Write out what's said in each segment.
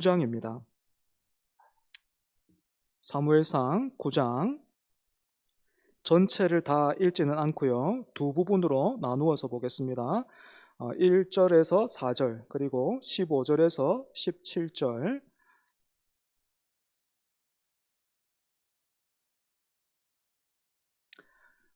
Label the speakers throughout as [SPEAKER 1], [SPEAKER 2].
[SPEAKER 1] 9장입니다. 사무엘상 9장 전체를 다 읽지는 않고요. 두 부분으로 나누어서 보겠습니다. 1절에서 4절 그리고 15절에서 17절.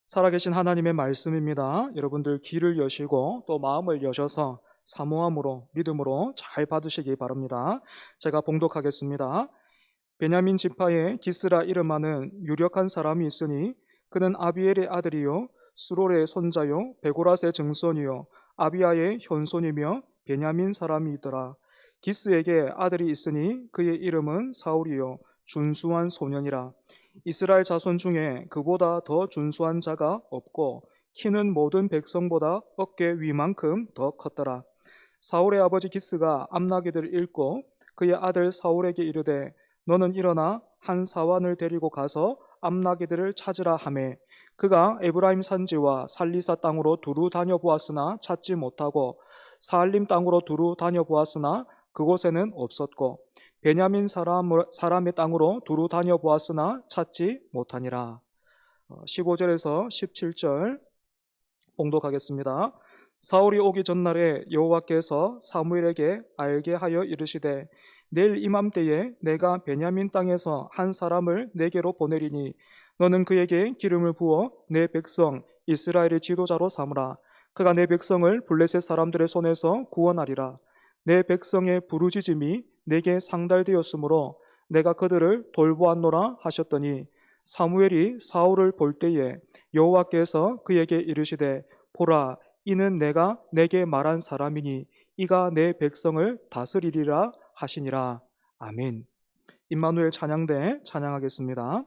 [SPEAKER 1] 살아계신 하나님의 말씀입니다. 여러분들 귀를 여시고 또 마음을 여셔서 사모함으로 믿음으로 잘 받으시기 바랍니다. 제가 봉독하겠습니다. 베냐민 지파의 기스라 이름하는 유력한 사람이 있으니 그는 아비엘의 아들이요 수롤의 손자요 베고라스의 증손이요 아비야의 현손이며 베냐민 사람이더라. 기스에게 아들이 있으니 그의 이름은 사울이요 준수한 소년이라. 이스라엘 자손 중에 그보다 더 준수한 자가 없고 키는 모든 백성보다 어깨 위만큼 더 컸더라. 사울의 아버지 기스가 암나기들을 읽고 그의 아들 사울에게 이르되 너는 일어나 한 사환을 데리고 가서 암나기들을 찾으라 하매 그가 에브라임 산지와 살리사 땅으로 두루 다녀보았으나 찾지 못하고 사알림 땅으로 두루 다녀보았으나 그곳에는 없었고 베냐민 사람의 땅으로 두루 다녀보았으나 찾지 못하니라. 15절에서 17절 봉독하겠습니다. 사울이 오기 전날에 여호와께서 사무엘에게 알게 하여 이르시되 내일 이맘때에 내가 베냐민 땅에서 한 사람을 내게로 보내리니 너는 그에게 기름을 부어 내 백성 이스라엘의 지도자로 삼으라. 그가 내 백성을 블레셋 사람들의 손에서 구원하리라. 내 백성의 부르짖음이 내게 상달되었으므로 내가 그들을 돌보았노라 하셨더니 사무엘이 사울을 볼 때에 여호와께서 그에게 이르시되 보라 이는 내가 내게 말한 사람이니 이가 내 백성을 다스리리라 하시니라. 아멘. 임마누엘 찬양대 찬양하겠습니다.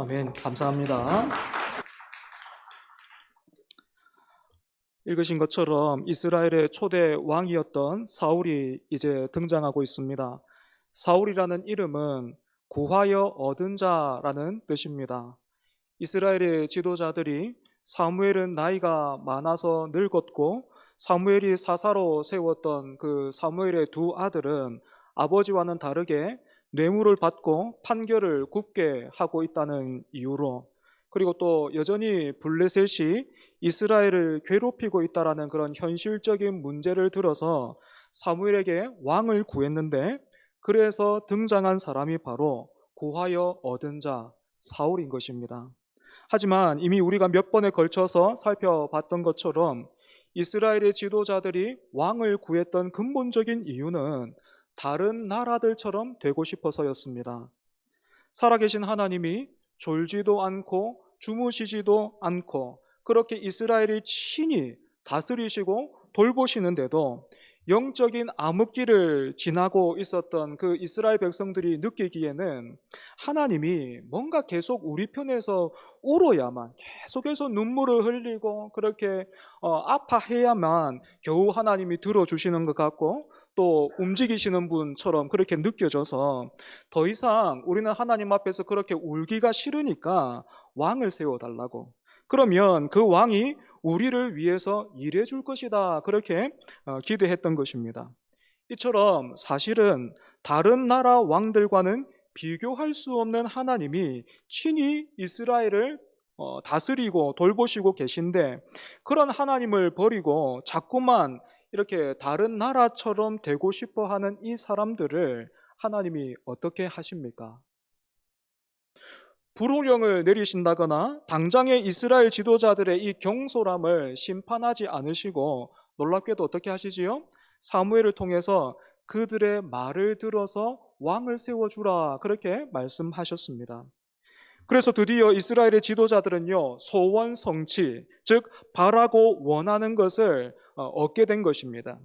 [SPEAKER 1] 아멘. 감사합니다. 읽으신 것처럼 이스라엘의 초대 왕이었던 사울이 이제 등장하고 있습니다. 사울이라는 이름은 구하여 얻은 자라는 뜻입니다. 이스라엘의 지도자들이 사무엘은 나이가 많아서 늙었고 사무엘이 사사로 세웠던 그 사무엘의 두 아들은 아버지와는 다르게 뇌물을 받고 판결을 굽게 하고 있다는 이유로, 그리고 또 여전히 블레셋이 이스라엘을 괴롭히고 있다라는 그런 현실적인 문제를 들어서 사무엘에게 왕을 구했는데, 그래서 등장한 사람이 바로 구하여 얻은 자 사울인 것입니다. 하지만 이미 우리가 몇 번에 걸쳐서 살펴봤던 것처럼 이스라엘의 지도자들이 왕을 구했던 근본적인 이유는 다른 나라들처럼 되고 싶어서였습니다. 살아계신 하나님이 졸지도 않고 주무시지도 않고 그렇게 이스라엘을 친히 다스리시고 돌보시는데도 영적인 암흑기를 지나고 있었던 그 이스라엘 백성들이 느끼기에는 하나님이 뭔가 계속 우리 편에서 울어야만, 계속해서 눈물을 흘리고 그렇게 아파해야만 겨우 하나님이 들어주시는 것 같고 또 움직이시는 분처럼 그렇게 느껴져서 더 이상 우리는 하나님 앞에서 그렇게 울기가 싫으니까 왕을 세워달라고, 그러면 그 왕이 우리를 위해서 일해 줄 것이다, 그렇게 기대했던 것입니다. 이처럼 사실은 다른 나라 왕들과는 비교할 수 없는 하나님이 친히 이스라엘을 다스리고 돌보시고 계신데, 그런 하나님을 버리고 자꾸만 이렇게 다른 나라처럼 되고 싶어 하는 이 사람들을 하나님이 어떻게 하십니까? 불호령을 내리신다거나 당장의 이스라엘 지도자들의 이 경솔함을 심판하지 않으시고 놀랍게도 어떻게 하시지요? 사무엘을 통해서 그들의 말을 들어서 왕을 세워주라, 그렇게 말씀하셨습니다. 그래서 드디어 이스라엘의 지도자들은요, 소원 성취, 즉 바라고 원하는 것을 얻게 된 것입니다.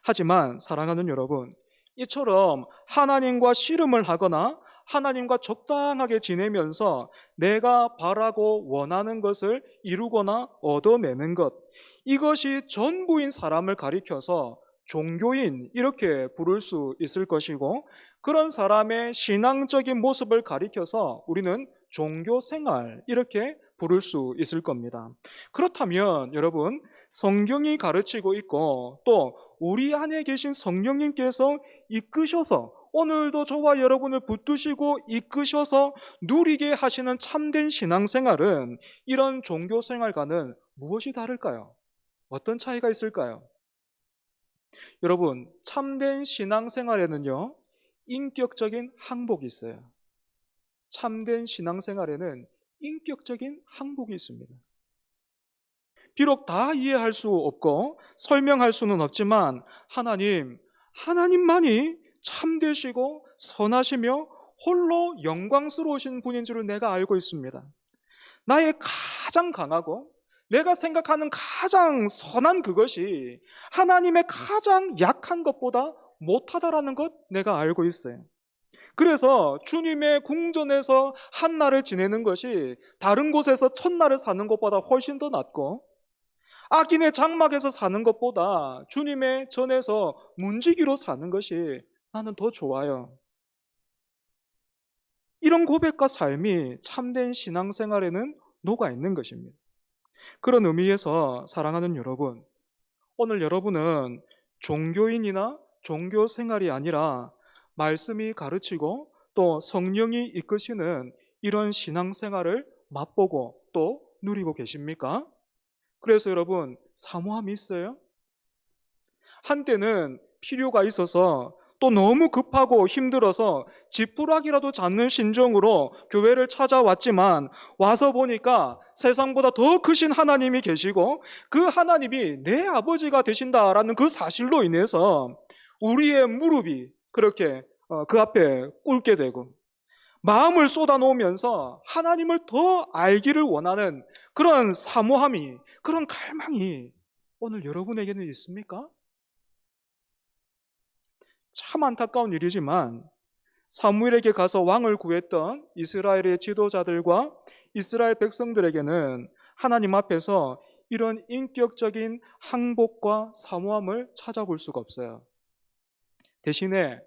[SPEAKER 1] 하지만 사랑하는 여러분, 이처럼 하나님과 씨름을 하거나 하나님과 적당하게 지내면서 내가 바라고 원하는 것을 이루거나 얻어내는 것, 이것이 전부인 사람을 가리켜서 종교인 이렇게 부를 수 있을 것이고, 그런 사람의 신앙적인 모습을 가리켜서 우리는 종교생활 이렇게 부를 수 있을 겁니다. 그렇다면 여러분, 성경이 가르치고 있고 또 우리 안에 계신 성령님께서 이끄셔서 오늘도 저와 여러분을 붙드시고 이끄셔서 누리게 하시는 참된 신앙생활은 이런 종교생활과는 무엇이 다를까요? 어떤 차이가 있을까요? 여러분, 참된 신앙생활에는요, 인격적인 항복이 있어요. 참된 신앙생활에는 인격적인 항복이 있습니다. 비록 다 이해할 수 없고 설명할 수는 없지만 하나님만이 참되시고 선하시며 홀로 영광스러우신 분인 줄을 내가 알고 있습니다. 나의 가장 강하고 내가 생각하는 가장 선한 그것이 하나님의 가장 약한 것보다 못하다라는 것 내가 알고 있어요. 그래서 주님의 궁전에서 한 날을 지내는 것이 다른 곳에서 첫날을 사는 것보다 훨씬 더 낫고, 악인의 장막에서 사는 것보다 주님의 전에서 문지기로 사는 것이 나는 더 좋아요. 이런 고백과 삶이 참된 신앙생활에는 녹아 있는 것입니다. 그런 의미에서 사랑하는 여러분, 오늘 여러분은 종교인이나 종교생활이 아니라 말씀이 가르치고 또 성령이 이끄시는 이런 신앙생활을 맛보고 또 누리고 계십니까? 그래서 여러분, 사모함이 있어요? 한때는 필요가 있어서 또 너무 급하고 힘들어서 지푸라기라도 잡는 심정으로 교회를 찾아왔지만 와서 보니까 세상보다 더 크신 하나님이 계시고 그 하나님이 내 아버지가 되신다라는 그 사실로 인해서 우리의 무릎이 그렇게 그 앞에 꿇게 되고 마음을 쏟아놓으면서 하나님을 더 알기를 원하는 그런 사모함이, 그런 갈망이 오늘 여러분에게는 있습니까? 참 안타까운 일이지만 사무엘에게 가서 왕을 구했던 이스라엘의 지도자들과 이스라엘 백성들에게는 하나님 앞에서 이런 인격적인 항복과 사모함을 찾아볼 수가 없어요. 대신에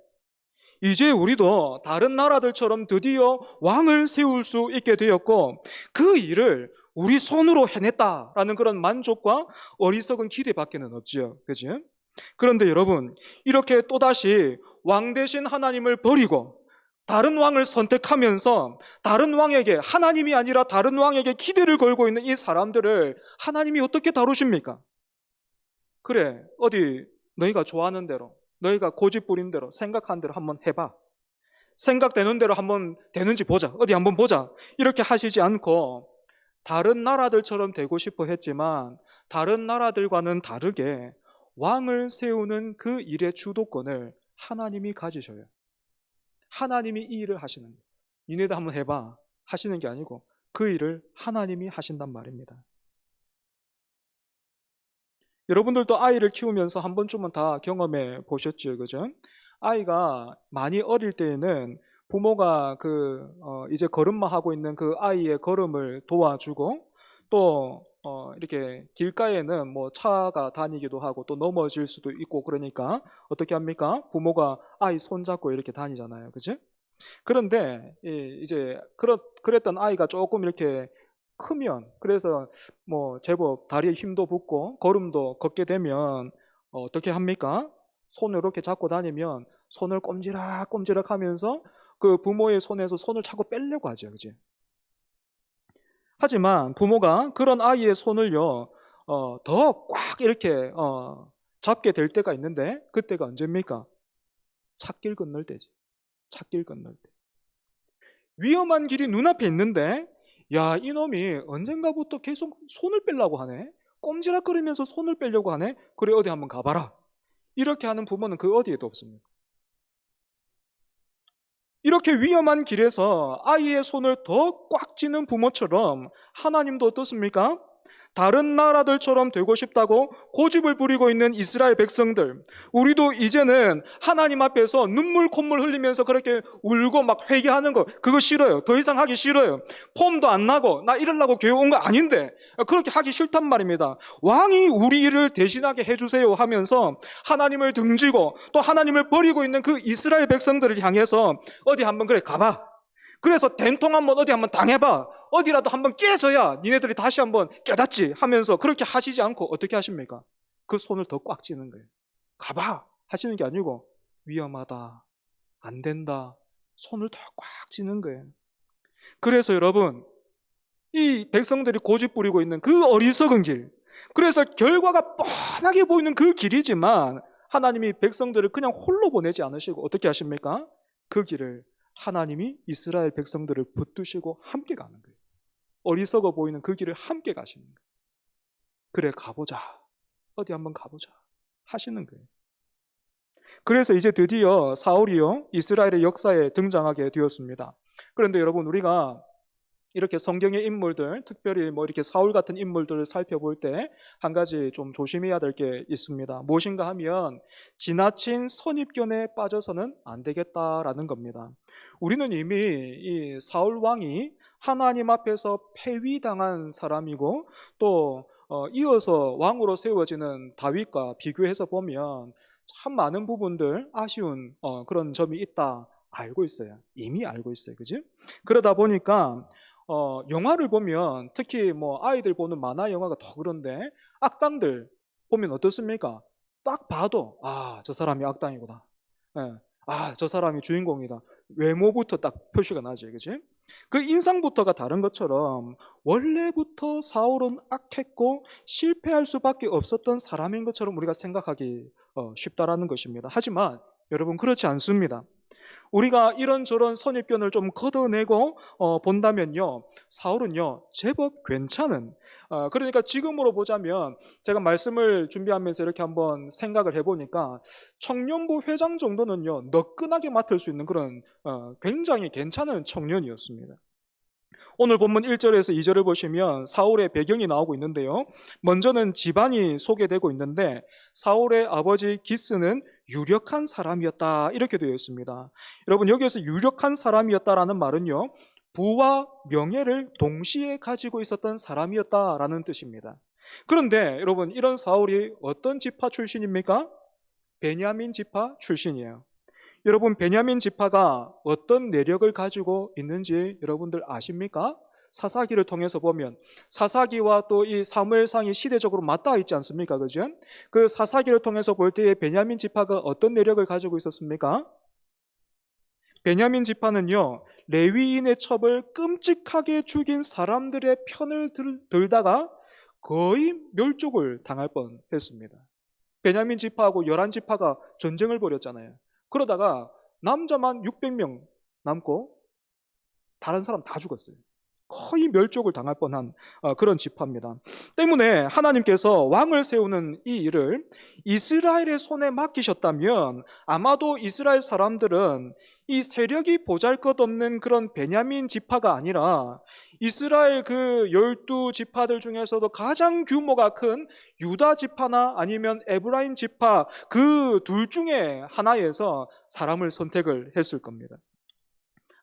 [SPEAKER 1] 이제 우리도 다른 나라들처럼 드디어 왕을 세울 수 있게 되었고 그 일을 우리 손으로 해냈다라는 그런 만족과 어리석은 기대밖에는 없지요. 그지? 그런데 여러분, 이렇게 또다시 왕 대신 하나님을 버리고 다른 왕을 선택하면서 다른 왕에게, 하나님이 아니라 다른 왕에게 기대를 걸고 있는 이 사람들을 하나님이 어떻게 다루십니까? 그래, 어디 너희가 좋아하는 대로, 너희가 고집 부린 대로, 생각한 대로 한번 해봐. 생각되는 대로 한번 되는지 보자. 어디 한번 보자. 이렇게 하시지 않고 다른 나라들처럼 되고 싶어 했지만 다른 나라들과는 다르게 왕을 세우는 그 일의 주도권을 하나님이 가지셔요. 하나님이 이 일을 하시는 거예요. 니네도 한번 해봐 하시는 게 아니고 그 일을 하나님이 하신단 말입니다. 여러분들도 아이를 키우면서 한 번쯤은 다 경험해 보셨죠, 그죠? 아이가 많이 어릴 때에는 부모가 이제 걸음마 하고 있는 그 아이의 걸음을 도와주고 또 이렇게 길가에는 뭐 차가 다니기도 하고 또 넘어질 수도 있고 그러니까 어떻게 합니까? 부모가 아이 손잡고 이렇게 다니잖아요, 그죠? 그런데 이제 그랬던 아이가 조금 이렇게 크면 그래서 뭐 제법 다리에 힘도 붙고 걸음도 걷게 되면 어떻게 합니까? 손을 이렇게 잡고 다니면 손을 꼼지락꼼지락 하면서 그 부모의 손에서 손을 자꾸 빼려고 하죠. 그지? 하지만 부모가 그런 아이의 손을요, 더 꽉 이렇게 잡게 될 때가 있는데 그때가 언제입니까? 찻길 건널 때지. 찻길 건널 때. 위험한 길이 눈앞에 있는데 야, 이놈이 언젠가부터 계속 손을 빼려고 하네. 꼼지락거리면서 손을 빼려고 하네. 그래, 어디 한번 가봐라. 이렇게 하는 부모는 그 어디에도 없습니다. 이렇게 위험한 길에서 아이의 손을 더 꽉 쥐는 부모처럼 하나님도 어떻습니까? 다른 나라들처럼 되고 싶다고 고집을 부리고 있는 이스라엘 백성들, 우리도 이제는 하나님 앞에서 눈물 콧물 흘리면서 그렇게 울고 막 회개하는 거 그거 싫어요. 더 이상 하기 싫어요. 폼도 안 나고 나 이러려고 교회 온 거 아닌데 그렇게 하기 싫단 말입니다. 왕이 우리 일을 대신하게 해주세요 하면서 하나님을 등지고 또 하나님을 버리고 있는 그 이스라엘 백성들을 향해서 어디 한번 그래 가봐. 그래서 된통 한번 어디 한번 당해봐. 어디라도 한번 깨져야 니네들이 다시 한번 깨닫지 하면서 그렇게 하시지 않고 어떻게 하십니까? 그 손을 더 꽉 쥐는 거예요. 가봐 하시는 게 아니고 위험하다, 안 된다, 손을 더 꽉 쥐는 거예요. 그래서 여러분, 이 백성들이 고집 부리고 있는 그 어리석은 길, 그래서 결과가 뻔하게 보이는 그 길이지만 하나님이 백성들을 그냥 홀로 보내지 않으시고 어떻게 하십니까? 그 길을 하나님이 이스라엘 백성들을 붙드시고 함께 가는 거예요. 어리석어 보이는 그 길을 함께 가시는 거예요. 그래 가보자. 어디 한번 가보자 하시는 거예요. 그래서 이제 드디어 사울이요 이스라엘의 역사에 등장하게 되었습니다. 그런데 여러분, 우리가 이렇게 성경의 인물들, 특별히 뭐 이렇게 사울 같은 인물들을 살펴볼 때 한 가지 좀 조심해야 될 게 있습니다. 무엇인가 하면 지나친 선입견에 빠져서는 안 되겠다라는 겁니다. 우리는 이미 이 사울 왕이 하나님 앞에서 폐위당한 사람이고 또 이어서 왕으로 세워지는 다윗과 비교해서 보면 참 많은 부분들 아쉬운 그런 점이 있다 알고 있어요. 이미 알고 있어요. 그지? 그러다 보니까 영화를 보면 특히 뭐 아이들 보는 만화 영화가 더 그런데 악당들 보면 어떻습니까? 딱 봐도 저 사람이 악당이구나. 예. 저 사람이 주인공이다. 외모부터 딱 표시가 나죠. 그치? 그 인상부터가 다른 것처럼 원래부터 사울은 악했고 실패할 수밖에 없었던 사람인 것처럼 우리가 생각하기 쉽다라는 것입니다. 하지만 여러분, 그렇지 않습니다. 우리가 이런저런 선입견을 좀 걷어내고 본다면요, 사울은요 제법 괜찮은, 그러니까 지금으로 보자면 제가 말씀을 준비하면서 이렇게 한번 생각을 해보니까 청년부 회장 정도는요 너끈하게 맡을 수 있는 그런 굉장히 괜찮은 청년이었습니다. 오늘 본문 1절에서 2절을 보시면 사울의 배경이 나오고 있는데요, 먼저는 집안이 소개되고 있는데 사울의 아버지 기스는 유력한 사람이었다 이렇게 되어 있습니다. 여러분, 여기에서 유력한 사람이었다라는 말은요 부와 명예를 동시에 가지고 있었던 사람이었다라는 뜻입니다. 그런데 여러분, 이런 사울이 어떤 지파 출신입니까? 베냐민 지파 출신이에요. 여러분, 베냐민 지파가 어떤 내력을 가지고 있는지 여러분들 아십니까? 사사기를 통해서 보면 사사기와 또 이 사무엘상이 시대적으로 맞닿아 있지 않습니까? 그죠? 그 사사기를 통해서 볼 때에 베냐민 지파가 어떤 내력을 가지고 있었습니까? 베냐민 지파는요, 레위인의 첩을 끔찍하게 죽인 사람들의 편을 들다가 거의 멸족을 당할 뻔했습니다. 베냐민 지파하고 11지파가 전쟁을 벌였잖아요. 그러다가 남자만 600명 남고 다른 사람 다 죽었어요. 거의 멸족을 당할 뻔한 그런 지파입니다. 때문에 하나님께서 왕을 세우는 이 일을 이스라엘의 손에 맡기셨다면 아마도 이스라엘 사람들은 이 세력이 보잘것없는 그런 베냐민 지파가 아니라 이스라엘 그 12지파들 중에서도 가장 규모가 큰 유다 지파나 아니면 에브라임 지파 그 둘 중에 하나에서 사람을 선택을 했을 겁니다.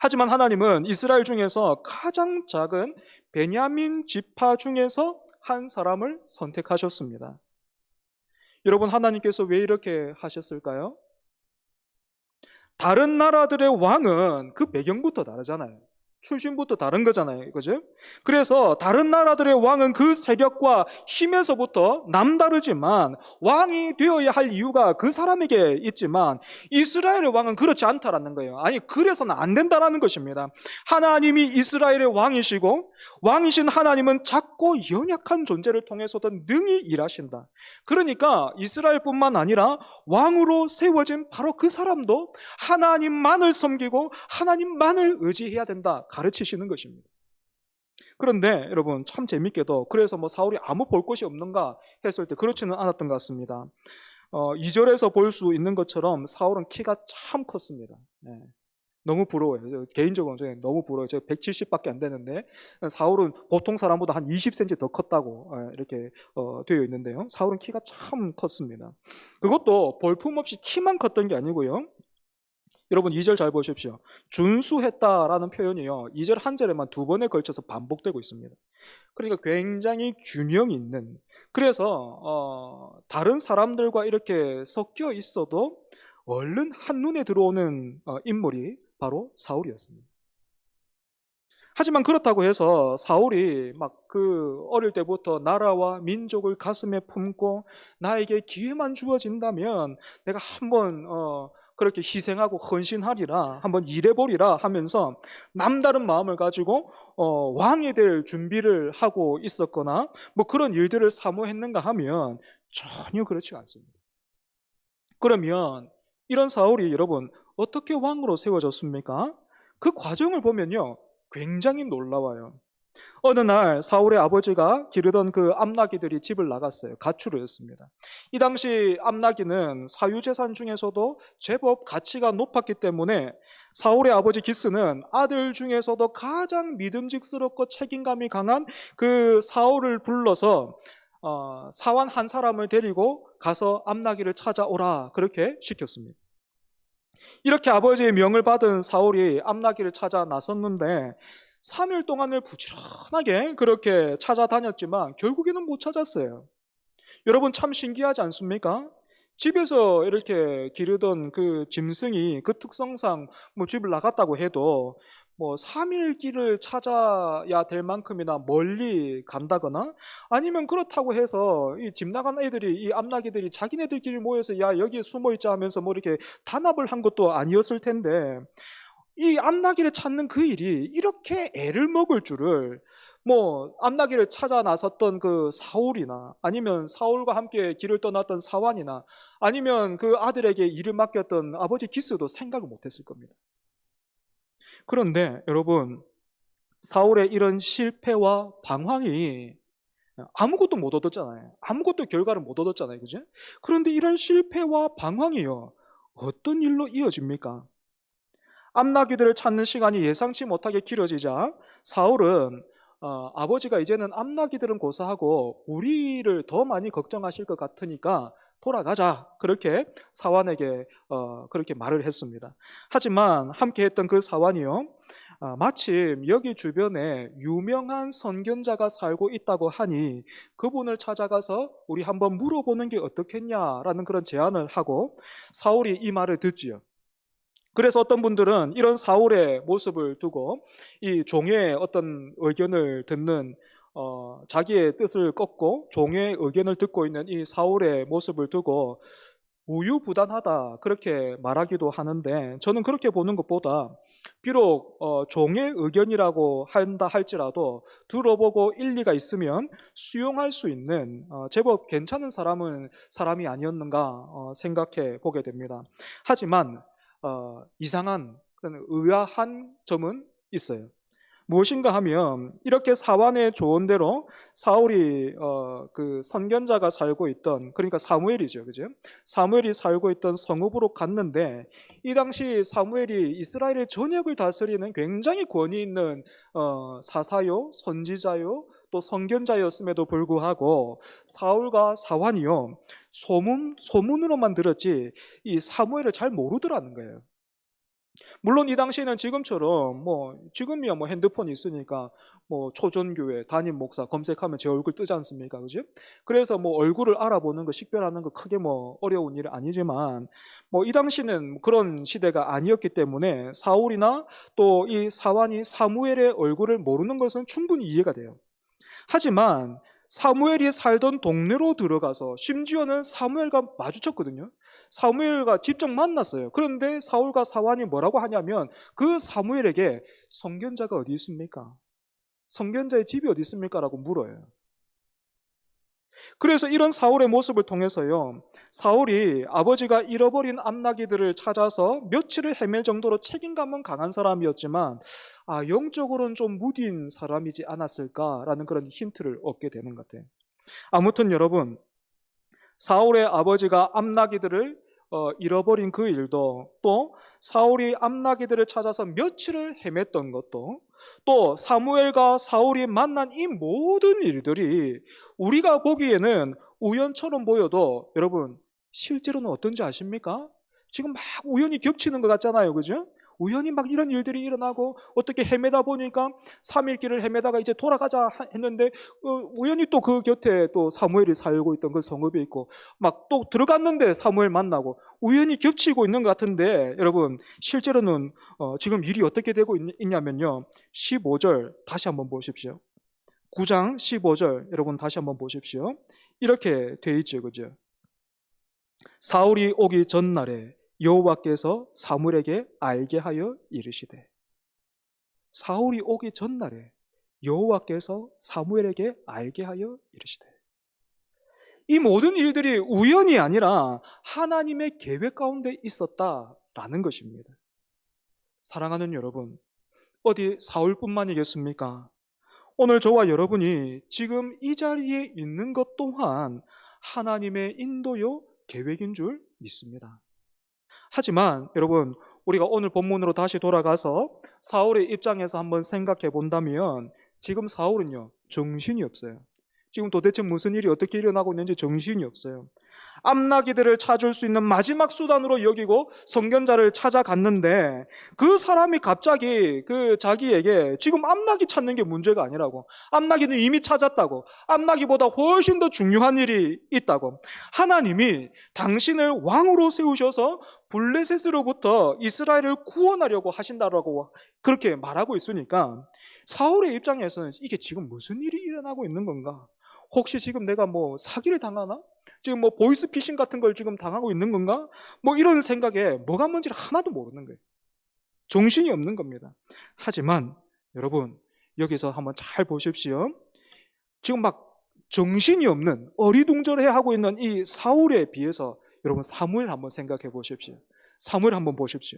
[SPEAKER 1] 하지만 하나님은 이스라엘 중에서 가장 작은 베냐민 지파 중에서 한 사람을 선택하셨습니다. 여러분, 하나님께서 왜 이렇게 하셨을까요? 다른 나라들의 왕은 그 배경부터 다르잖아요. 출신부터 다른 거잖아요. 그죠? 그래서 다른 나라들의 왕은 그 세력과 힘에서부터 남다르지만 왕이 되어야 할 이유가 그 사람에게 있지만 이스라엘의 왕은 그렇지 않다라는 거예요. 아니, 그래서는 안 된다라는 것입니다. 하나님이 이스라엘의 왕이시고 왕이신 하나님은 작고 연약한 존재를 통해서도 능히 일하신다. 그러니까 이스라엘뿐만 아니라 왕으로 세워진 바로 그 사람도 하나님만을 섬기고 하나님만을 의지해야 된다 가르치시는 것입니다. 그런데 여러분, 참 재밌게도 그래서 뭐 사울이 아무 볼 것이 없는가 했을 때 그렇지는 않았던 것 같습니다. 2절에서 볼 수 있는 것처럼 사울은 키가 참 컸습니다. 네. 너무 부러워요. 개인적으로 너무 부러워요. 제가 170밖에 안 되는데 사울은 보통 사람보다 한 20cm 더 컸다고 이렇게 되어 있는데요. 사울은 키가 참 컸습니다. 그것도 볼품없이 키만 컸던 게 아니고요. 여러분, 2절 잘 보십시오. 준수했다라는 표현이요, 2절 한 절에만 두 번에 걸쳐서 반복되고 있습니다. 그러니까 굉장히 균형 있는, 그래서 다른 사람들과 이렇게 섞여 있어도 얼른 한눈에 들어오는 인물이 바로 사울이었습니다. 하지만 그렇다고 해서 사울이 막 그 어릴 때부터 나라와 민족을 가슴에 품고 나에게 기회만 주어진다면 내가 한번 그렇게 희생하고 헌신하리라, 한번 일해보리라 하면서 남다른 마음을 가지고 왕이 될 준비를 하고 있었거나 뭐 그런 일들을 사모했는가 하면 전혀 그렇지 않습니다. 그러면 이런 사울이 여러분 어떻게 왕으로 세워졌습니까? 그 과정을 보면요, 굉장히 놀라워요. 어느 날 사울의 아버지가 기르던 그 암나기들이 집을 나갔어요. 가출을 했습니다. 이 당시 암나기는 사유재산 중에서도 제법 가치가 높았기 때문에 사울의 아버지 기스는 아들 중에서도 가장 믿음직스럽고 책임감이 강한 그 사울을 불러서 사환 한 사람을 데리고 가서 암나기를 찾아오라 그렇게 시켰습니다. 이렇게 아버지의 명을 받은 사울이 암나기를 찾아 나섰는데 3일 동안을 부지런하게 그렇게 찾아다녔지만 결국에는 못 찾았어요. 여러분, 참 신기하지 않습니까? 집에서 이렇게 기르던 그 짐승이 그 특성상 뭐 집을 나갔다고 해도 뭐 3일 길을 찾아야 될 만큼이나 멀리 간다거나 아니면 그렇다고 해서 이 집 나간 애들이, 이 암나기들이 자기네들끼리 모여서 야 여기에 숨어 있자 하면서 뭐 이렇게 단합을 한 것도 아니었을 텐데 이 암나기를 찾는 그 일이 이렇게 애를 먹을 줄을 뭐 암나기를 찾아 나섰던 그 사울이나 아니면 사울과 함께 길을 떠났던 사환이나 아니면 그 아들에게 일을 맡겼던 아버지 기스도 생각을 못했을 겁니다. 그런데 여러분, 사울의 이런 실패와 방황이 아무것도 못 얻었잖아요. 아무것도 결과를 못 얻었잖아요. 그죠? 그런데 이런 실패와 방황이요, 어떤 일로 이어집니까? 암나기들을 찾는 시간이 예상치 못하게 길어지자 사울은 아버지가 이제는 암나기들은 고사하고 우리를 더 많이 걱정하실 것 같으니까 돌아가자 그렇게 사환에게 그렇게 말을 했습니다. 하지만 함께 했던 그 사환이요, 마침 여기 주변에 유명한 선견자가 살고 있다고 하니 그분을 찾아가서 우리 한번 물어보는 게 어떻겠냐라는 그런 제안을 하고 사울이 이 말을 듣지요. 그래서 어떤 분들은 이런 사울의 모습을 두고 이 종의 어떤 의견을 듣는 자기의 뜻을 꺾고 종의 의견을 듣고 있는 이 사울의 모습을 두고 우유부단하다 그렇게 말하기도 하는데 저는 그렇게 보는 것보다 비록 종의 의견이라고 한다 할지라도 들어보고 일리가 있으면 수용할 수 있는 제법 괜찮은 사람이 아니었는가 생각해 보게 됩니다. 하지만 이상한 그런 의아한 점은 있어요. 무엇인가 하면 이렇게 사환의 조언대로 사울이 그 선견자가 살고 있던, 그러니까 사무엘이죠, 그죠? 사무엘이 살고 있던 성읍으로 갔는데 이 당시 사무엘이 이스라엘의 전역을 다스리는 굉장히 권위 있는 사사요, 선지자요, 또 선견자였음에도 불구하고 사울과 사환이요 소문으로만 들었지 이 사무엘을 잘 모르더라는 거예요. 물론 이 당시에는 지금처럼 지금이야 핸드폰이 있으니까 초전교회 담임 목사 검색하면 제 얼굴 뜨지 않습니까? 그죠? 그래서 얼굴을 알아보는 거 식별하는 거 크게 어려운 일은 아니지만 이 당시는 그런 시대가 아니었기 때문에 사울이나 또 이 사환이 사무엘의 얼굴을 모르는 것은 충분히 이해가 돼요. 하지만 사무엘이 살던 동네로 들어가서 심지어는 사무엘과 마주쳤거든요. 사무엘과 직접 만났어요. 그런데 사울과 사환이 뭐라고 하냐면 그 사무엘에게 선견자가 어디 있습니까? 선견자의 집이 어디 있습니까? 라고 물어요. 그래서 이런 사울의 모습을 통해서요, 사울이 아버지가 잃어버린 암나기들을 찾아서 며칠을 헤맬 정도로 책임감은 강한 사람이었지만 영적으로는 좀 무딘 사람이지 않았을까라는 그런 힌트를 얻게 되는 것 같아요. 아무튼 여러분, 사울의 아버지가 암나기들을 잃어버린 그 일도, 또 사울이 암나기들을 찾아서 며칠을 헤맸던 것도, 또 사무엘과 사울이 만난 이 모든 일들이 우리가 보기에는 우연처럼 보여도 여러분 실제로는 어떤지 아십니까? 지금 막 우연히 겹치는 것 같잖아요, 그죠? 우연히 막 이런 일들이 일어나고 어떻게 헤매다 보니까 3일 길을 헤매다가 이제 돌아가자 했는데 우연히 또 그 곁에 또 사무엘이 살고 있던 그 성읍이 있고 막 또 들어갔는데 사무엘 만나고 우연히 겹치고 있는 것 같은데 여러분 실제로는 지금 일이 어떻게 되고 있냐면요, 15절 다시 한번 보십시오. 9장 15절 여러분 다시 한번 보십시오. 이렇게 돼 있죠, 그죠? 사울이 오기 전날에 여호와께서 사무엘에게 알게 하여 이르시되, 사울이 오기 전날에 여호와께서 사무엘에게 알게 하여 이르시되, 이 모든 일들이 우연이 아니라 하나님의 계획 가운데 있었다라는 것입니다. 사랑하는 여러분, 어디 사울뿐만이겠습니까? 오늘 저와 여러분이 지금 이 자리에 있는 것 또한 하나님의 인도요 계획인 줄 믿습니다. 하지만 여러분, 우리가 오늘 본문으로 다시 돌아가서 사울의 입장에서 한번 생각해 본다면 지금 사울은요 정신이 없어요. 지금 도대체 무슨 일이 어떻게 일어나고 있는지 정신이 없어요. 암나기들을 찾을 수 있는 마지막 수단으로 여기고 선견자를 찾아갔는데 그 사람이 갑자기 그 자기에게 지금 암나기 찾는 게 문제가 아니라고, 암나기는 이미 찾았다고, 암나기보다 훨씬 더 중요한 일이 있다고, 하나님이 당신을 왕으로 세우셔서 블레셋으로부터 이스라엘을 구원하려고 하신다라고 그렇게 말하고 있으니까 사울의 입장에서는 이게 지금 무슨 일이 일어나고 있는 건가? 혹시 지금 내가 사기를 당하나? 지금 보이스피싱 같은 걸 지금 당하고 있는 건가? 이런 생각에 뭐가 뭔지를 하나도 모르는 거예요. 정신이 없는 겁니다. 하지만 여러분 여기서 한번 잘 보십시오. 지금 막 정신이 없는 어리둥절해 하고 있는 이 사울에 비해서 여러분 사무엘 한번 생각해 보십시오. 사무엘 한번 보십시오.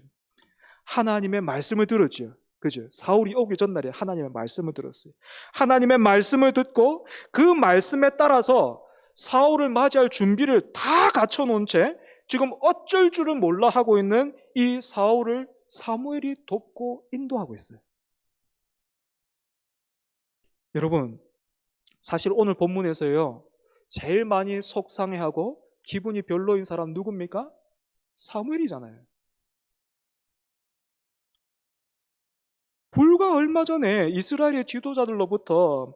[SPEAKER 1] 하나님의 말씀을 들었죠. 그죠? 사울이 오기 전날에 하나님의 말씀을 들었어요. 하나님의 말씀을 듣고 그 말씀에 따라서 사울을 맞이할 준비를 다 갖춰놓은 채 지금 어쩔 줄은 몰라 하고 있는 이 사울을 사무엘이 돕고 인도하고 있어요. 여러분, 사실 오늘 본문에서요 제일 많이 속상해하고 기분이 별로인 사람 누굽니까? 사무엘이잖아요. 불과 얼마 전에 이스라엘의 지도자들로부터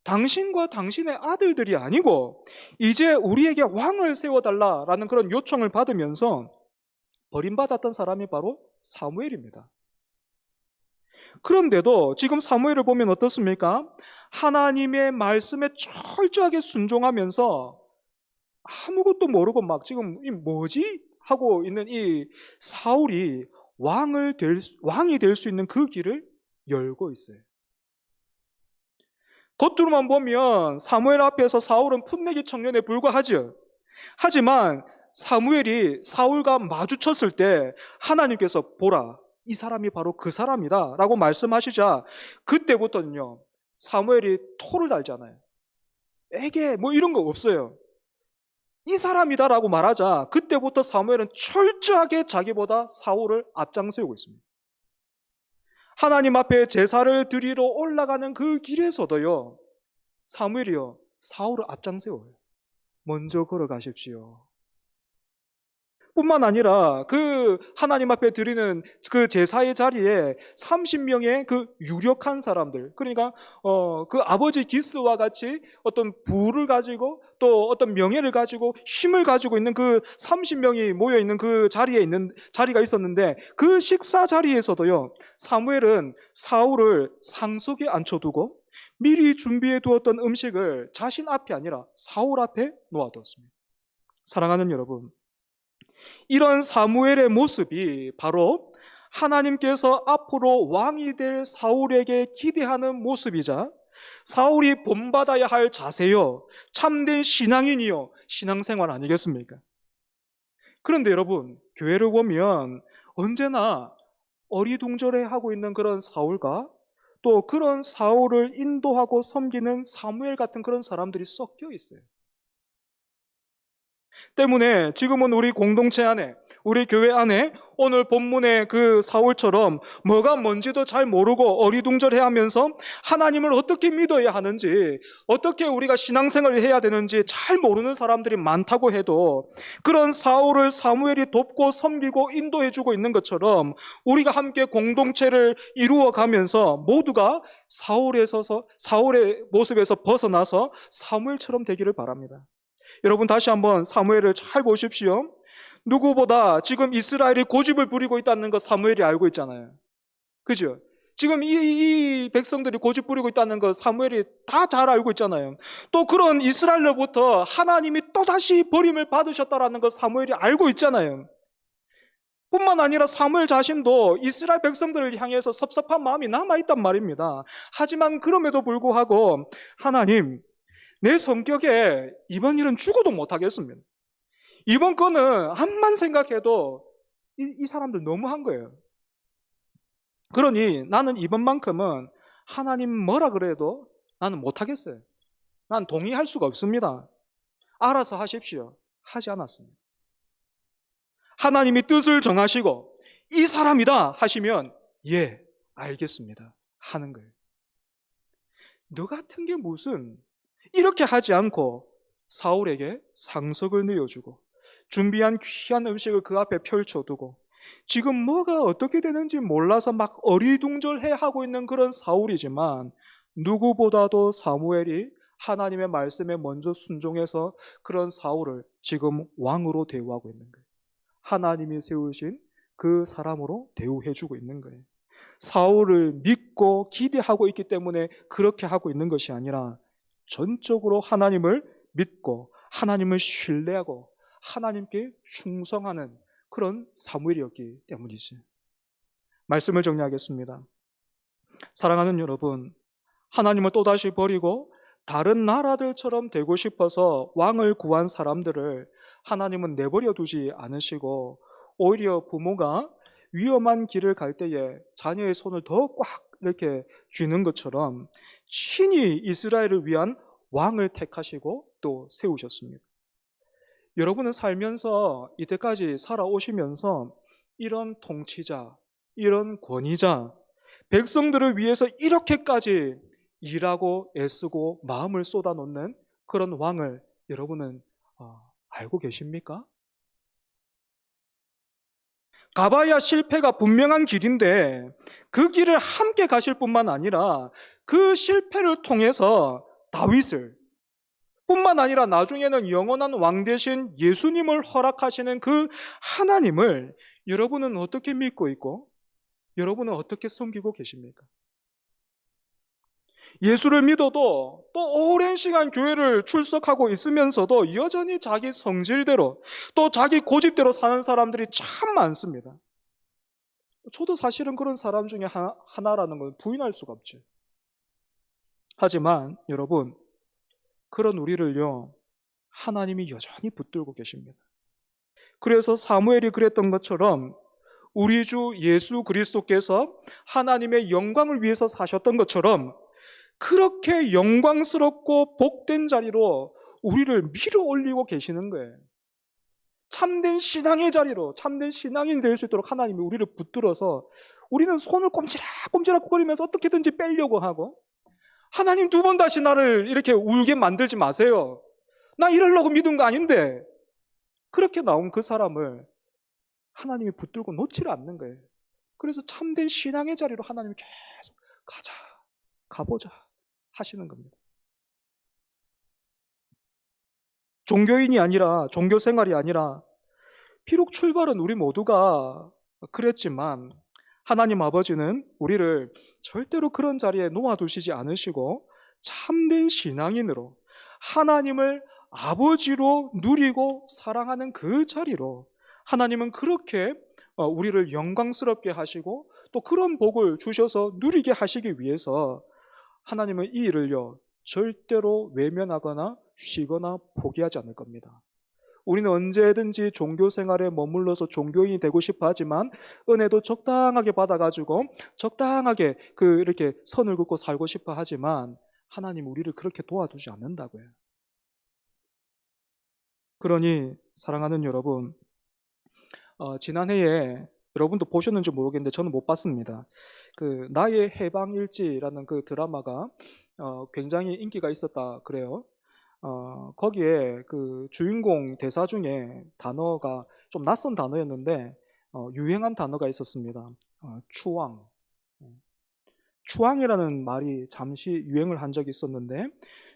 [SPEAKER 1] 당신과 당신의 아들들이 아니고 이제 우리에게 왕을 세워달라라는 그런 요청을 받으면서 버림받았던 사람이 바로 사무엘입니다. 그런데도 지금 사무엘을 보면 어떻습니까? 하나님의 말씀에 철저하게 순종하면서 아무것도 모르고 막 지금 이 뭐지? 하고 있는 이 사울이 왕이 될 수 있는 그 길을 열고 있어요. 겉으로만 보면 사무엘 앞에서 사울은 풋내기 청년에 불과하죠. 하지만 사무엘이 사울과 마주쳤을 때 하나님께서 보라, 이 사람이 바로 그 사람이다 라고 말씀하시자 그때부터는요 사무엘이 토를 달잖아요. 에게 뭐 이런 거 없어요. 이 사람이다 라고 말하자 그때부터 사무엘은 철저하게 자기보다 사울을 앞장세우고 있습니다. 하나님 앞에 제사를 드리러 올라가는 그 길에서도요 사무엘이요 사울을 앞장세워요. 먼저 걸어가십시오. 뿐만 아니라 그 하나님 앞에 드리는 그 제사의 자리에 30명의 그 유력한 사람들, 그러니까 그 아버지 기스와 같이 어떤 부를 가지고 또 어떤 명예를 가지고 힘을 가지고 있는 그 30명이 모여 있는 그 자리가 있었는데 그 식사 자리에서도요 사무엘은 사울을 상석에 앉혀두고 미리 준비해 두었던 음식을 자신 앞이 아니라 사울 앞에 놓아두었습니다. 사랑하는 여러분, 이런 사무엘의 모습이 바로 하나님께서 앞으로 왕이 될 사울에게 기대하는 모습이자 사울이 본받아야 할 자세요, 참된 신앙인이요, 신앙생활 아니겠습니까? 그런데 여러분, 교회를 보면 언제나 어리둥절해하고 있는 그런 사울과 또 그런 사울을 인도하고 섬기는 사무엘 같은 그런 사람들이 섞여 있어요. 때문에 지금은 우리 공동체 안에, 우리 교회 안에 오늘 본문의 그 사울처럼 뭐가 뭔지도 잘 모르고 어리둥절해하면서 하나님을 어떻게 믿어야 하는지, 어떻게 우리가 신앙생활을 해야 되는지 잘 모르는 사람들이 많다고 해도 그런 사울을 사무엘이 돕고 섬기고 인도해주고 있는 것처럼 우리가 함께 공동체를 이루어가면서 모두가 사울의 모습에서 벗어나서 사무엘처럼 되기를 바랍니다. 여러분 다시 한번 사무엘을 잘 보십시오. 누구보다 지금 이스라엘이 고집을 부리고 있다는 것 사무엘이 알고 있잖아요. 그죠? 지금 이 백성들이 고집 부리고 있다는 것 사무엘이 다 잘 알고 있잖아요. 또 그런 이스라엘로부터 하나님이 또다시 버림을 받으셨다는 것 사무엘이 알고 있잖아요. 뿐만 아니라 사무엘 자신도 이스라엘 백성들을 향해서 섭섭한 마음이 남아있단 말입니다. 하지만 그럼에도 불구하고 하나님, 내 성격에 이번 일은 죽어도 못하겠습니다. 이번 거는 암만 생각해도 이 사람들 너무한 거예요. 그러니 나는 이번만큼은 하나님 뭐라 그래도 나는 못하겠어요. 난 동의할 수가 없습니다. 알아서 하십시오. 하지 않았습니다. 하나님이 뜻을 정하시고 이 사람이다 하시면 예, 알겠습니다 하는 거예요. 너 같은 게 무슨, 이렇게 하지 않고 사울에게 상석을 내어주고 준비한 귀한 음식을 그 앞에 펼쳐두고 지금 뭐가 어떻게 되는지 몰라서 막 어리둥절해 하고 있는 그런 사울이지만 누구보다도 사무엘이 하나님의 말씀에 먼저 순종해서 그런 사울을 지금 왕으로 대우하고 있는 거예요. 하나님이 세우신 그 사람으로 대우해주고 있는 거예요. 사울을 믿고 기대하고 있기 때문에 그렇게 하고 있는 것이 아니라 전적으로 하나님을 믿고 하나님을 신뢰하고 하나님께 충성하는 그런 사무엘이었기 때문이지. 말씀을 정리하겠습니다. 사랑하는 여러분, 하나님을 또다시 버리고 다른 나라들처럼 되고 싶어서 왕을 구한 사람들을 하나님은 내버려 두지 않으시고 오히려 부모가 위험한 길을 갈 때에 자녀의 손을 더 꽉 이렇게 쥐는 것처럼 친히 이스라엘을 위한 왕을 택하시고 또 세우셨습니다. 여러분은 살면서 이때까지 살아오시면서 이런 통치자, 이런 권위자, 백성들을 위해서 이렇게까지 일하고 애쓰고 마음을 쏟아놓는 그런 왕을 여러분은 알고 계십니까? 가봐야 실패가 분명한 길인데 그 길을 함께 가실 뿐만 아니라 그 실패를 통해서 다윗을 뿐만 아니라 나중에는 영원한 왕 되신 예수님을 허락하시는 그 하나님을 여러분은 어떻게 믿고 있고 여러분은 어떻게 섬기고 계십니까? 예수를 믿어도 또 오랜 시간 교회를 출석하고 있으면서도 여전히 자기 성질대로 또 자기 고집대로 사는 사람들이 참 많습니다. 저도 사실은 그런 사람 중에 하나라는 걸 부인할 수가 없죠. 하지만 여러분, 그런 우리를요, 하나님이 여전히 붙들고 계십니다. 그래서 사무엘이 그랬던 것처럼 우리 주 예수 그리스도께서 하나님의 영광을 위해서 사셨던 것처럼 그렇게 영광스럽고 복된 자리로 우리를 밀어 올리고 계시는 거예요. 참된 신앙의 자리로, 참된 신앙인 될 수 있도록 하나님이 우리를 붙들어서 우리는 손을 꼼지락꼼지락 거리면서 어떻게든지 빼려고 하고, 하나님 두 번 다시 나를 이렇게 울게 만들지 마세요. 나 이러려고 믿은 거 아닌데. 그렇게 나온 그 사람을 하나님이 붙들고 놓지를 않는 거예요. 그래서 참된 신앙의 자리로 하나님이 계속 가자, 가보자 하시는 겁니다. 종교인이 아니라, 종교 생활이 아니라, 비록 출발은 우리 모두가 그랬지만 하나님 아버지는 우리를 절대로 그런 자리에 놓아두시지 않으시고 참된 신앙인으로 하나님을 아버지로 누리고 사랑하는 그 자리로 하나님은 그렇게 우리를 영광스럽게 하시고 또 그런 복을 주셔서 누리게 하시기 위해서 하나님은 이 일을요 절대로 외면하거나 쉬거나 포기하지 않을 겁니다. 우리는 언제든지 종교 생활에 머물러서 종교인이 되고 싶어 하지만 은혜도 적당하게 받아가지고 적당하게 이렇게 선을 긋고 살고 싶어 하지만 하나님 우리를 그렇게 도와두지 않는다고요. 그러니 사랑하는 여러분, 지난해에 여러분도 보셨는지 모르겠는데 저는 못 봤습니다. 나의 해방일지라는 그 드라마가 굉장히 인기가 있었다 그래요. 거기에 그 주인공 대사 중에 단어가 좀 낯선 단어였는데 유행한 단어가 있었습니다. 추앙. 추앙이라는 말이 잠시 유행을 한 적이 있었는데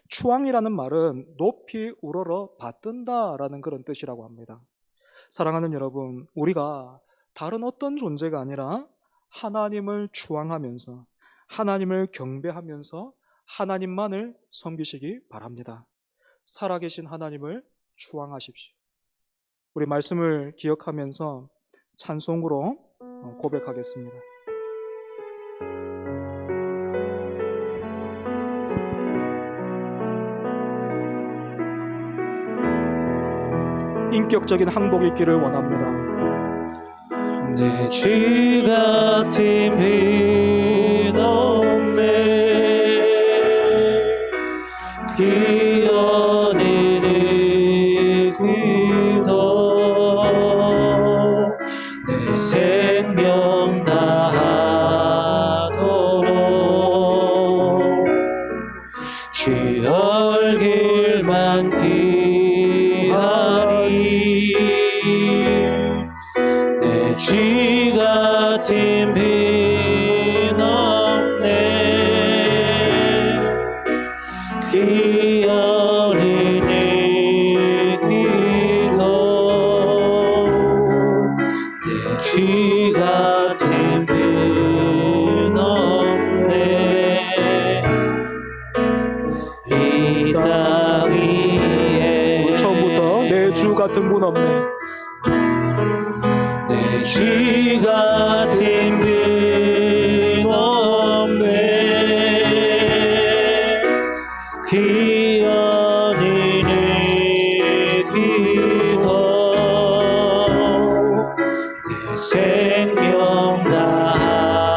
[SPEAKER 1] 추앙이라는 말은 높이 우러러 받든다라는 그런 뜻이라고 합니다. 사랑하는 여러분, 우리가 다른 어떤 존재가 아니라 하나님을 추앙하면서 하나님을 경배하면서 하나님만을 섬기시기 바랍니다. 살아계신 하나님을 추앙하십시오. 우리 말씀을 기억하면서 찬송으로 고백하겠습니다. 인격적인 항복이 있기를 원합니다.
[SPEAKER 2] 내 주 같은 빈 없네 기어내는 그도 내 생명 다하도록 주 얼굴만 주 같은 빈 없네 그 어린이 기도 내 주 같은 빈 없네 이 땅 위에
[SPEAKER 1] 처음부터 내 주 같은 분 없네
[SPEAKER 2] 주 같은 분 없네 그 어린이 기도 내 생명 다하도록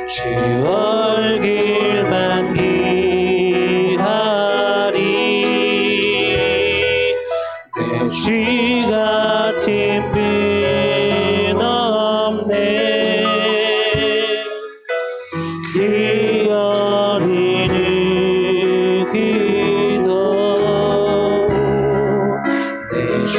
[SPEAKER 2] 주 얼굴만 주 같은 분 없네 그 어린이 기도 내 주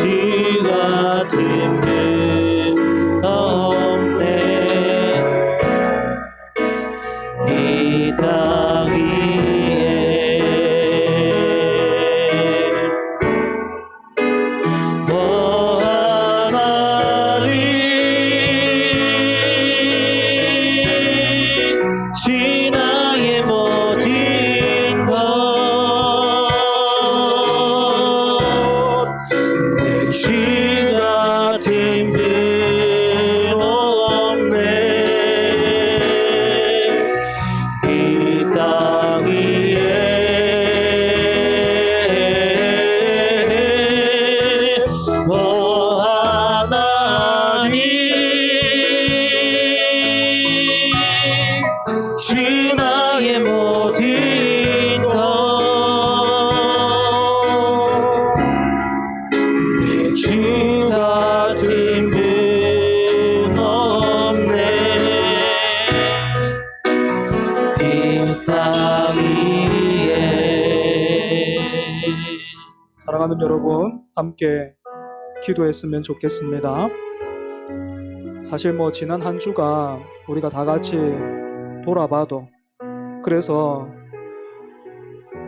[SPEAKER 2] 지 같은 분 없네. 이 땅 위에 오 하나님 주 나의 모든 것 주 같은 분 없네. 이 땅 위에.
[SPEAKER 1] 사랑하는 여러분, 함께 기도했으면 좋겠습니다. 사실 지난 한 주가 우리가 다 같이 돌아봐도, 그래서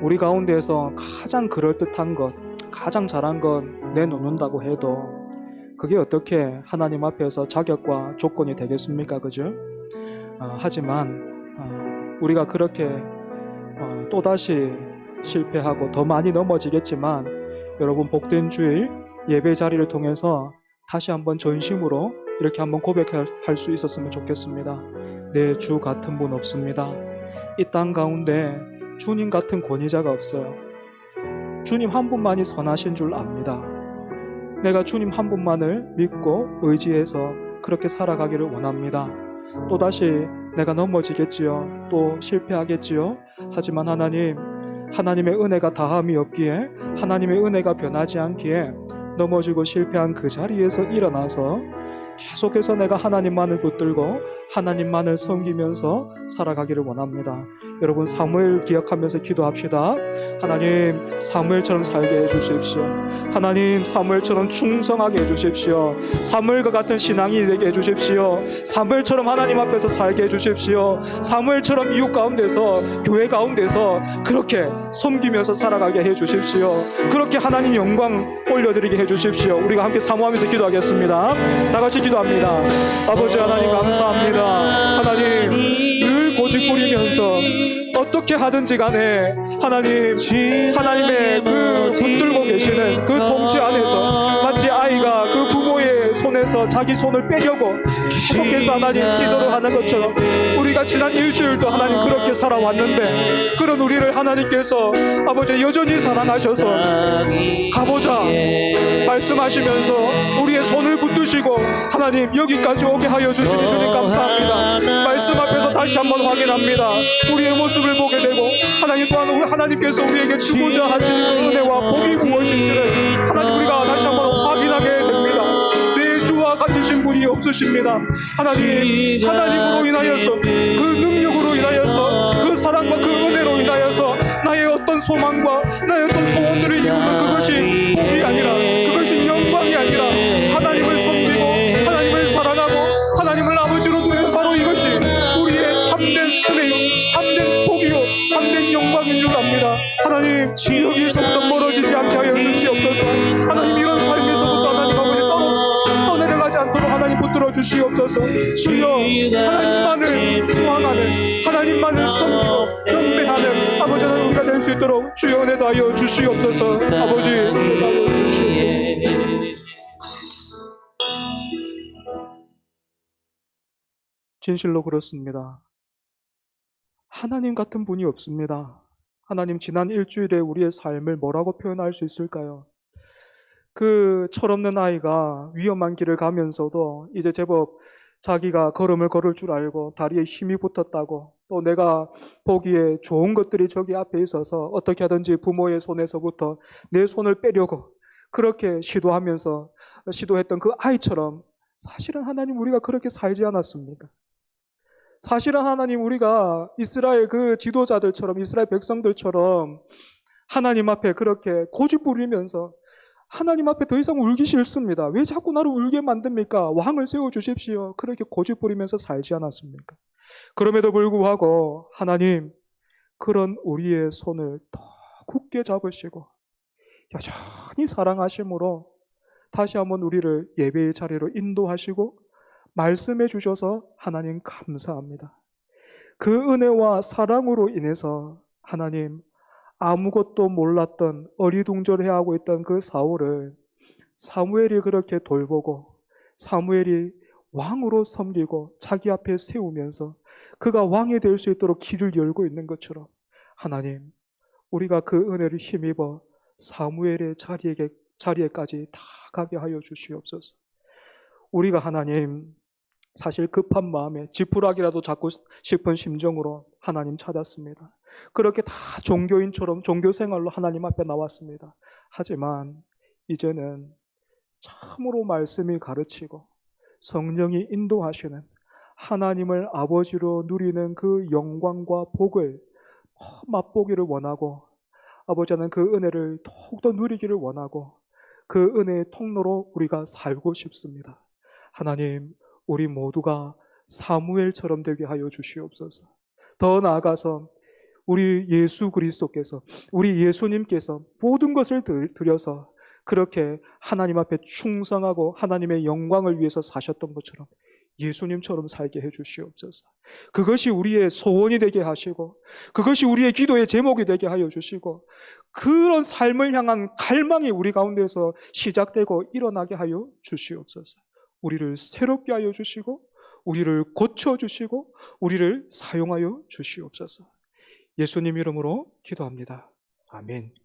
[SPEAKER 1] 우리 가운데에서 가장 그럴듯한 것, 가장 잘한 것 내놓는다고 해도 그게 어떻게 하나님 앞에서 자격과 조건이 되겠습니까? 그죠? 하지만 우리가 그렇게 또다시 실패하고 더 많이 넘어지겠지만, 여러분 복된 주일 예배 자리를 통해서 다시 한번 전심으로 이렇게 한번 고백할 수 있었으면 좋겠습니다. 내 주 같은 분 없습니다. 이 땅 가운데 주님 같은 권위자가 없어요. 주님 한 분만이 선하신 줄 압니다. 내가 주님 한 분만을 믿고 의지해서 그렇게 살아가기를 원합니다. 또다시 내가 넘어지겠지요. 또 실패하겠지요. 하지만 하나님의 은혜가 다함이 없기에, 하나님의 은혜가 변하지 않기에 넘어지고 실패한 그 자리에서 일어나서 계속해서 내가 하나님만을 붙들고 하나님만을 섬기면서 살아가기를 원합니다. 여러분 사무엘 기억하면서 기도합시다. 하나님 사무엘처럼 살게 해주십시오. 하나님 사무엘처럼 충성하게 해주십시오. 사무엘과 같은 신앙이 되게 해주십시오. 사무엘처럼 하나님 앞에서 살게 해주십시오. 사무엘처럼 이웃 가운데서, 교회 가운데서 그렇게 섬기면서 살아가게 해주십시오. 그렇게 하나님 영광 올려드리게 해주십시오. 우리가 함께 사모하면서 기도하겠습니다. 다 같이 기도합니다. 아버지 하나님 감사합니다. 하나님 늘 고집 부리면서 어떻게 하든지 간에 하나님의 그 붙들고 계시는 그 통치 안에서 마치 아이가 그 부모의 손에서 자기 손을 빼려고 계속해서 하나님 시도를 하는 것처럼, 우리가 지난 일주일도 하나님 그렇게 살아왔는데, 그런 우리를 하나님께서 아버지 여전히 사랑하셔서 가보자 말씀하시면서 우리의 손을 붙드시고 하나님 여기까지 오게 하여 주시니 주님 감사합니다. 말씀 앞에서 다시 한번 확인합니다. 우리의 모습을 보게 되고, 하나님 또한 하나님께서 우리에게 주고자 하시는 그 은혜와 복이 무엇인지를 하나님 우리가 다시 한번 확인하게 됩니다. 내 주와 같으신 분이 없으십니다. 하나님으로 인하여서, 그 능력으로 인하여서, 그 사랑과 그 은혜로 인하여서 나의 어떤 소망과 나의 어떤 소원들을 이루는 그것이 복이 아니라, 그것이 영광이 아니라, 하나님을 섬기고 하나님을 사랑하고 하나님을 아버지로 두는 바로 이것이 우리의 참된 은혜, 참된 복이요 참된 영광인 줄 압니다. 하나님 여기에서부터 멀어지지 않게 하여 주시옵소서. 하나님 이런 삶에서부터 하나님 아버지 떠내려가지 않도록 하나님 붙들어 주시옵소서. 주여 하나님만을 추앙하는, 하나님만을 섬기고 경배하는 아버지 하나님 우리가 될 수 있도록 주여 은혜 다하여 주시옵소서. 아버지 은혜 다하여 주시옵소서. 진실로 그렇습니다. 하나님 같은 분이 없습니다. 하나님 지난 일주일에 우리의 삶을 뭐라고 표현할 수 있을까요? 그 철없는 아이가 위험한 길을 가면서도 이제 제법 자기가 걸음을 걸을 줄 알고 다리에 힘이 붙었다고, 또 내가 보기에 좋은 것들이 저기 앞에 있어서 어떻게 하든지 부모의 손에서부터 내 손을 빼려고 그렇게 시도했던 그 아이처럼, 사실은 하나님 우리가 그렇게 살지 않았습니까? 사실은 하나님 우리가 이스라엘 그 지도자들처럼, 이스라엘 백성들처럼 하나님 앞에 그렇게 고집 부리면서 하나님 앞에 더 이상 울기 싫습니다. 왜 자꾸 나를 울게 만듭니까? 왕을 세워주십시오. 그렇게 고집 부리면서 살지 않았습니까? 그럼에도 불구하고 하나님 그런 우리의 손을 더 굳게 잡으시고 여전히 사랑하심으로 다시 한번 우리를 예배의 자리로 인도하시고 말씀해 주셔서 하나님 감사합니다. 그 은혜와 사랑으로 인해서 하나님 아무것도 몰랐던 어리둥절해하고 있던 그 사울을 사무엘이 그렇게 돌보고 사무엘이 왕으로 섬기고 자기 앞에 세우면서 그가 왕이 될 수 있도록 길을 열고 있는 것처럼 하나님, 우리가 그 은혜를 힘입어 사무엘의 자리에까지 다 가게 하여 주시옵소서. 우리가 하나님, 사실 급한 마음에 지푸라기라도 잡고 싶은 심정으로 하나님 찾았습니다. 그렇게 다 종교인처럼 종교 생활로 하나님 앞에 나왔습니다. 하지만 이제는 참으로 말씀이 가르치고 성령이 인도하시는 하나님을 아버지로 누리는 그 영광과 복을 더 맛보기를 원하고, 아버지는 그 은혜를 더욱더 누리기를 원하고 그 은혜의 통로로 우리가 살고 싶습니다. 하나님, 우리 모두가 사무엘처럼 되게 하여 주시옵소서. 더 나아가서 우리 예수 그리스도께서, 우리 예수님께서 모든 것을 드려서 그렇게 하나님 앞에 충성하고 하나님의 영광을 위해서 사셨던 것처럼 예수님처럼 살게 해 주시옵소서. 그것이 우리의 소원이 되게 하시고 그것이 우리의 기도의 제목이 되게 하여 주시고 그런 삶을 향한 갈망이 우리 가운데서 시작되고 일어나게 하여 주시옵소서. 우리를 새롭게 하여 주시고 우리를 고쳐주시고 우리를 사용하여 주시옵소서. 예수님 이름으로 기도합니다. 아멘.